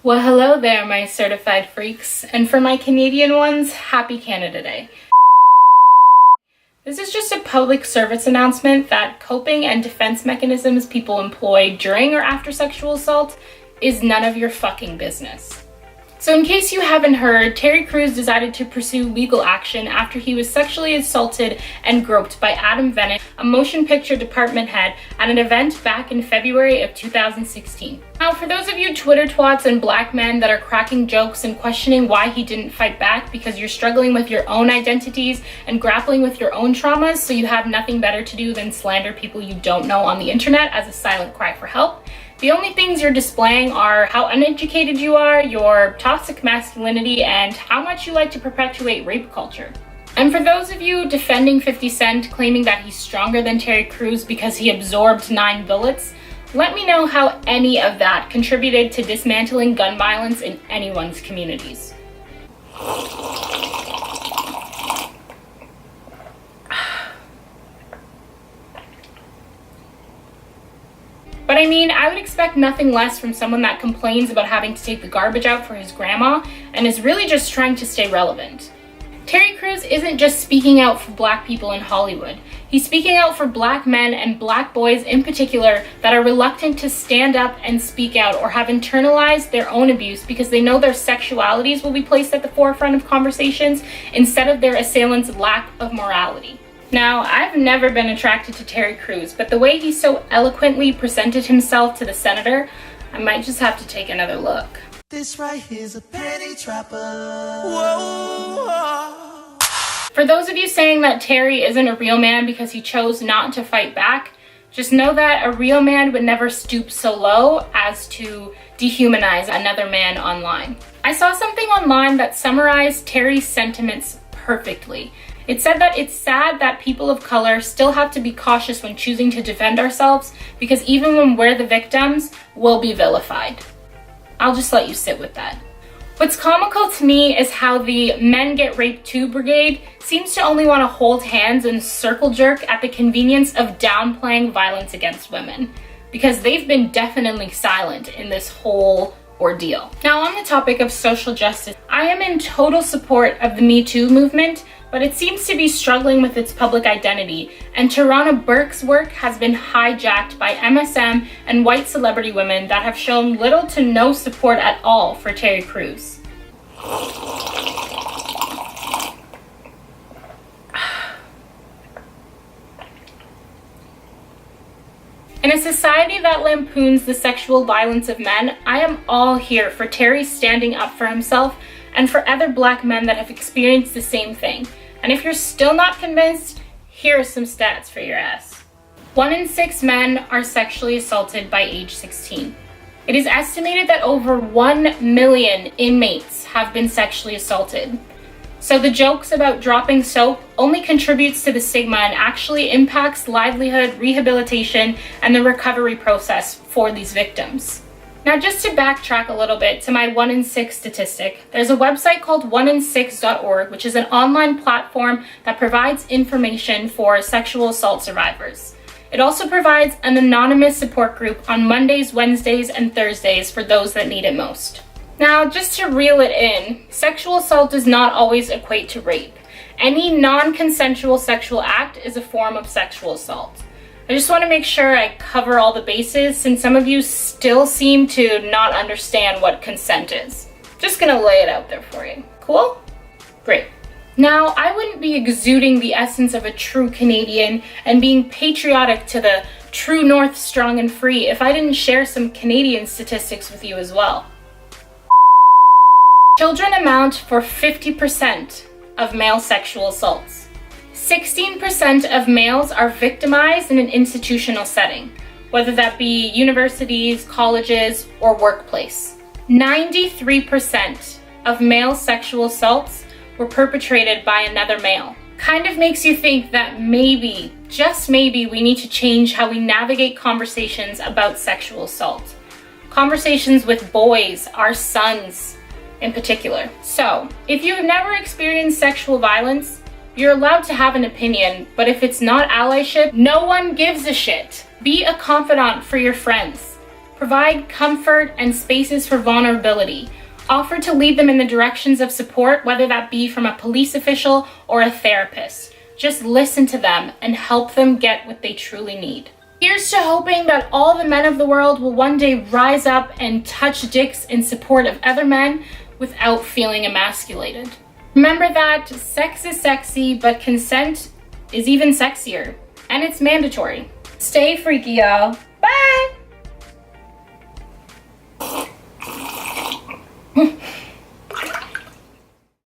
Well, hello there, my certified freaks, and for my Canadian ones, happy Canada Day. This is just a public service announcement that coping and defense mechanisms people employ during or after sexual assault is none of your fucking business. So in case you haven't heard, Terry Crews decided to pursue legal action after he was sexually assaulted and groped by Adam Venit, a motion picture department head, at an event back in February of 2016. Now, for those of you Twitter twats and black men that are cracking jokes and questioning why he didn't fight back because you're struggling with your own identities and grappling with your own traumas, so you have nothing better to do than slander people you don't know on the internet as a silent cry for help, the only things you're displaying are how uneducated you are, your toxic masculinity, and how much you like to perpetuate rape culture. And for those of you defending 50 Cent, claiming that he's stronger than Terry Crews because he absorbed 9 bullets, let me know how any of that contributed to dismantling gun violence in anyone's communities. But I mean, I would expect nothing less from someone that complains about having to take the garbage out for his grandma and is really just trying to stay relevant. Terry Crews isn't just speaking out for black people in Hollywood. He's speaking out for black men and black boys in particular that are reluctant to stand up and speak out or have internalized their own abuse because they know their sexualities will be placed at the forefront of conversations instead of their assailants' lack of morality. Now, I've never been attracted to Terry Crews, but the way he so eloquently presented himself to the senator, I might just have to take another look. This right here's a penny trapper. Whoa. For those of you saying that Terry isn't a real man because he chose not to fight back, just know that a real man would never stoop so low as to dehumanize another man online. I saw something online that summarized Terry's sentiments perfectly. It said that it's sad that people of color still have to be cautious when choosing to defend ourselves because even when we're the victims, we'll be vilified. I'll just let you sit with that. What's comical to me is how the Men Get Raped Too brigade seems to only want to hold hands and circle jerk at the convenience of downplaying violence against women, because they've been definitely silent in this whole ordeal. Now, on the topic of social justice, I am in total support of the Me Too movement, but it seems to be struggling with its public identity, and Tarana Burke's work has been hijacked by MSM and white celebrity women that have shown little to no support at all for Terry Crews. In a society that lampoons the sexual violence of men, I am all here for Terry standing up for himself and for other black men that have experienced the same thing. And if you're still not convinced, here are some stats for your ass. 1 in 6 men are sexually assaulted by age 16. It is estimated that over 1 million inmates have been sexually assaulted. So the jokes about dropping soap only contributes to the stigma and actually impacts livelihood, rehabilitation, and the recovery process for these victims. Now, just to backtrack a little bit to my 1 in 6 statistic, there's a website called 1in6.org, which is an online platform that provides information for sexual assault survivors. It also provides an anonymous support group on Mondays, Wednesdays, and Thursdays for those that need it most. Now, just to reel it in, sexual assault does not always equate to rape. Any non-consensual sexual act is a form of sexual assault. I just want to make sure I cover all the bases since some of you still seem to not understand what consent is. Just gonna lay it out there for you. Cool? Great. Now, I wouldn't be exuding the essence of a true Canadian and being patriotic to the true North strong and free if I didn't share some Canadian statistics with you as well. Children amount for 50% of male sexual assaults. 16% of males are victimized in an institutional setting, whether that be universities, colleges, or workplace. 93% of male sexual assaults were perpetrated by another male. Kind of makes you think that maybe, just maybe, we need to change how we navigate conversations about sexual assault. Conversations with boys, our sons in particular. So, if you've never experienced sexual violence, you're allowed to have an opinion, but if it's not allyship, no one gives a shit. Be a confidant for your friends. Provide comfort and spaces for vulnerability. Offer to lead them in the directions of support, whether that be from a police official or a therapist. Just listen to them and help them get what they truly need. Here's to hoping that all the men of the world will one day rise up and touch dicks in support of other men without feeling emasculated. Remember that sex is sexy, but consent is even sexier, and it's mandatory. Stay freaky, y'all.